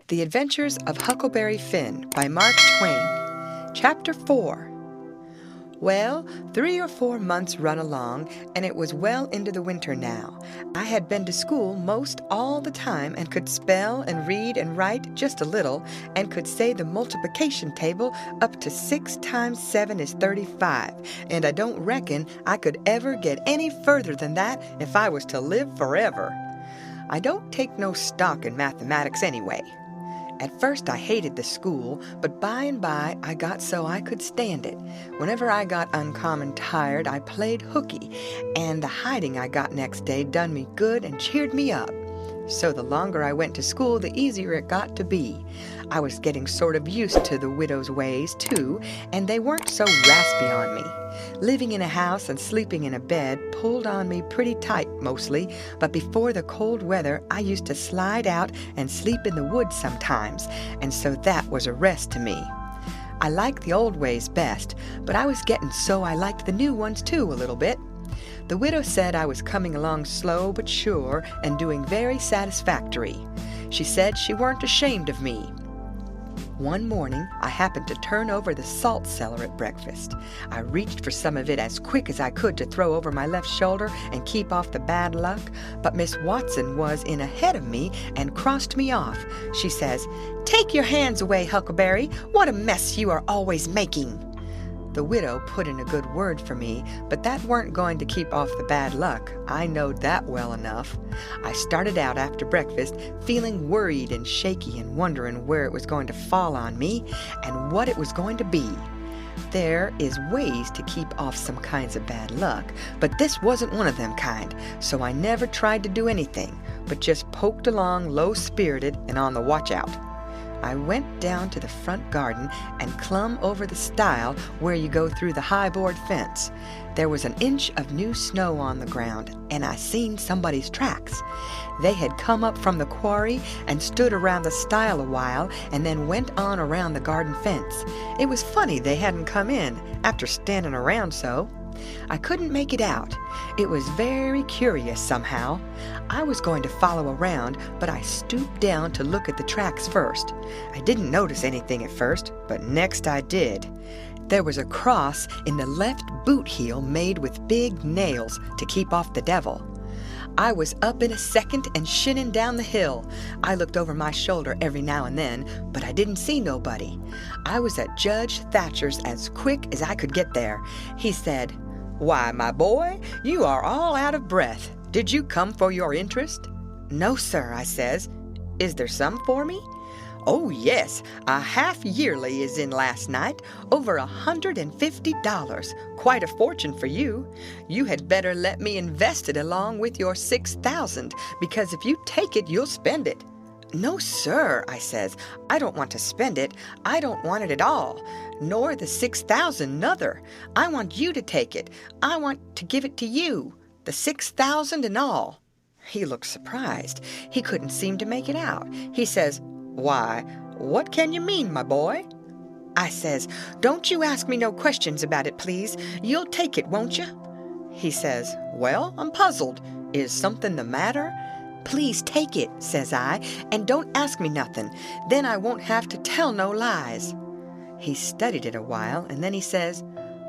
The Adventures of Huckleberry Finn by Mark Twain. Chapter-4. Well, 3 or 4 months run along, and it was well into the winter now. I had been to school most all the time and could spell and read and write just a little, and could say the multiplication table up to 6 times 7 is 35, and I don't reckon I could ever get any further than that if I was to live forever. I don't take no stock in mathematics anyway. At first I hated the school, but by and by I got so I could stand it. Whenever I got uncommon tired, I played hookey, and the hiding I got next day done me good and cheered me up. So the longer I went to school, the easier it got to be. I was getting sort of used to the widow's ways, too, and they weren't so raspy on me. Living in a house and sleeping in a bed pulled on me pretty tight mostly, but before the cold weather I used to slide out and sleep in the woods sometimes, and so that was a rest to me. I liked the old ways best, but I was getting so I liked the new ones too a little bit. The widow said I was coming along slow but sure and doing very satisfactory. She said she weren't ashamed of me. One morning, I happened to turn over the salt cellar at breakfast. I reached for some of it as quick as I could to throw over my left shoulder and keep off the bad luck, but Miss Watson was in ahead of me and crossed me off. She says, "Take your hands away, Huckleberry. What a mess you are always making." The widow put in a good word for me, but that weren't going to keep off the bad luck. I knowed that well enough. I started out after breakfast feeling worried and shaky and wondering where it was going to fall on me and what it was going to be. There is ways to keep off some kinds of bad luck, but this wasn't one of them kind, so I never tried to do anything, but just poked along low-spirited and on the watch-out. I went down to the front garden and clumb over the stile where you go through the high board fence. There was an inch of new snow on the ground, and I seen somebody's tracks. They had come up from the quarry and stood around the stile a while and then went on around the garden fence. It was funny they hadn't come in after standing around so. I couldn't make it out. It was very curious somehow. I was going to follow around, but I stooped down to look at the tracks first. I didn't notice anything at first, but next I did. There was a cross in the left boot heel made with big nails to keep off the devil. I was up in a second and shinning down the hill. I looked over my shoulder every now and then, but I didn't see nobody. I was at Judge Thatcher's as quick as I could get there. He said, "Why, my boy, you are all out of breath. Did you come for your interest?" "No, sir," I says. "Is there some for me?" "Oh, yes, a half-yearly is in last night, over $150, quite a fortune for you. You had better let me invest it along with your 6,000, because if you take it, you'll spend it." "No, sir," I says. "I don't want to spend it. I don't want it at all, nor the 6,000 nother. I want you to take it. I want to give it to you, the 6,000 and all." He looked surprised. He couldn't seem to make it out. He says, "Why, what can you mean, my boy?" I says, "Don't you ask me no questions about it, please. You'll take it, won't you?" He says, "Well, I'm puzzled. Is something the matter?" "Please take it," says I, "and don't ask me nothing. Then I won't have to tell no lies." He studied it a while, and then he says,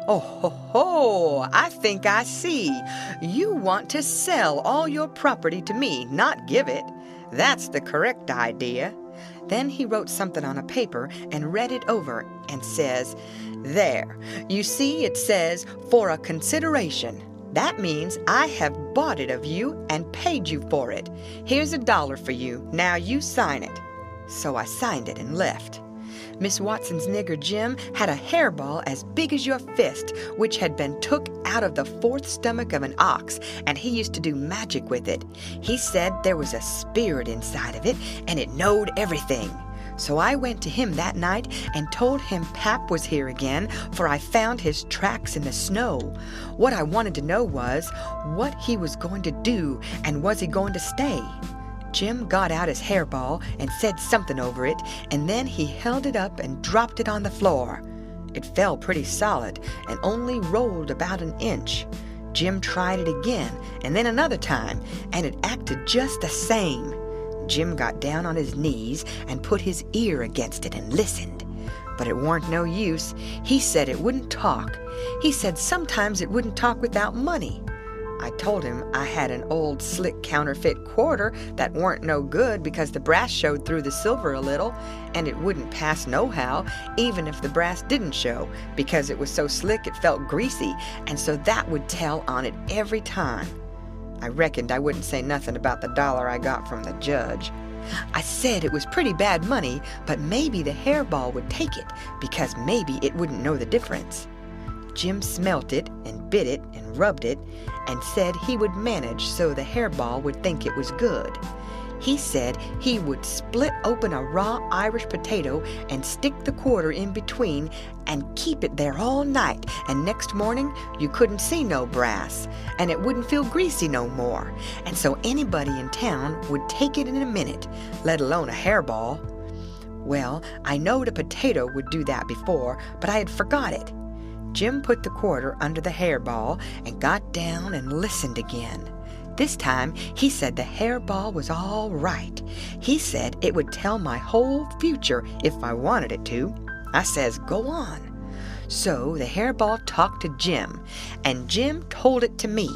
"Oh, ho, ho, I think I see. You want to sell all your property to me, not give it. That's the correct idea." Then he wrote something on a paper and read it over and says, "There, you see it says, 'for a consideration.' That means I have bought it of you and paid you for it. Here's $1 for you. Now you sign it." So I signed it and left. Miss Watson's nigger Jim had a hairball as big as your fist, which had been took out of the 4th stomach of an ox, and he used to do magic with it. He said there was a spirit inside of it, and it knowed everything. So I went to him that night and told him Pap was here again, for I found his tracks in the snow. What I wanted to know was what he was going to do, and was he going to stay? Jim got out his hairball and said something over it, and then he held it up and dropped it on the floor. It fell pretty solid and only rolled about an inch. Jim tried it again and then another time, and it acted just the same. Jim got down on his knees and put his ear against it and listened. But it warn't no use. He said it wouldn't talk. He said sometimes it wouldn't talk without money. I told him I had an old slick counterfeit quarter that warn't no good because the brass showed through the silver a little, and it wouldn't pass nohow, even if the brass didn't show, because it was so slick it felt greasy, and so that would tell on it every time. I reckoned I wouldn't say nothing about the $1 I got from the judge. I said it was pretty bad money, but maybe the hairball would take it, because maybe it wouldn't know the difference. Jim smelt it and bit it and rubbed it and said he would manage so the hairball would think it was good. He said he would split open a raw Irish potato and stick the quarter in between and keep it there all night, and next morning you couldn't see no brass, and it wouldn't feel greasy no more, and so anybody in town would take it in a minute, let alone a hairball. Well, I knowed a potato would do that before, but I had forgot it. Jim put the quarter under the hairball and got down and listened again. This time he said the hairball was all right. He said it would tell my whole future if I wanted it to. I says, go on. So the hairball talked to Jim, and Jim told it to me.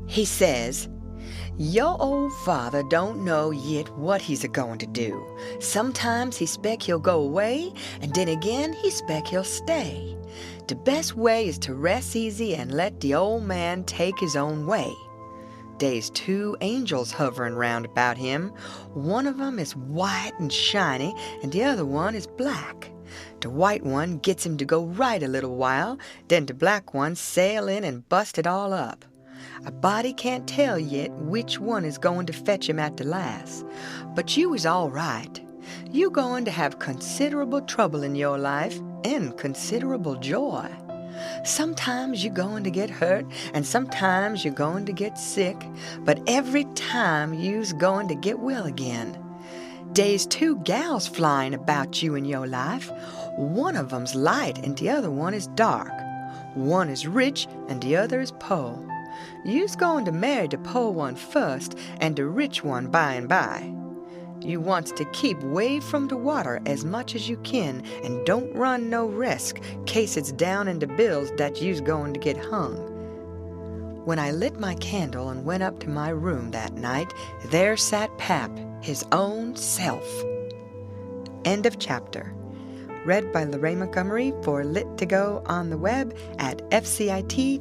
He says, your old father don't know yet what he's a-going to do. Sometimes he spec he'll go away, and then again he spec he'll stay. The best way is to rest easy and let the old man take his own way. Dey's 2 angels hovering round about him. One of 'em is white and shiny, and the other one is black. The white one gets him to go right a little while, then the black one sail in and bust it all up. A body can't tell yet which one is going to fetch him at the last. But you is all right. You going to have considerable trouble in your life and considerable joy. Sometimes you're going to get hurt, and sometimes you're going to get sick, but every time you's going to get well again. Dey's 2 gals flying about you in your life. One of 'em's light and the other one is dark. One is rich and the other is poor. You's going to marry the poor one first and the rich one by and by. You wants to keep way from the water as much as you can and don't run no risk, case it's down in the bills that you's going to get hung. When I lit my candle and went up to my room that night, there sat Pap, his own self. End of chapter. Read by Lorraine Montgomery for Lit to Go on the web at fcit.usf.edu.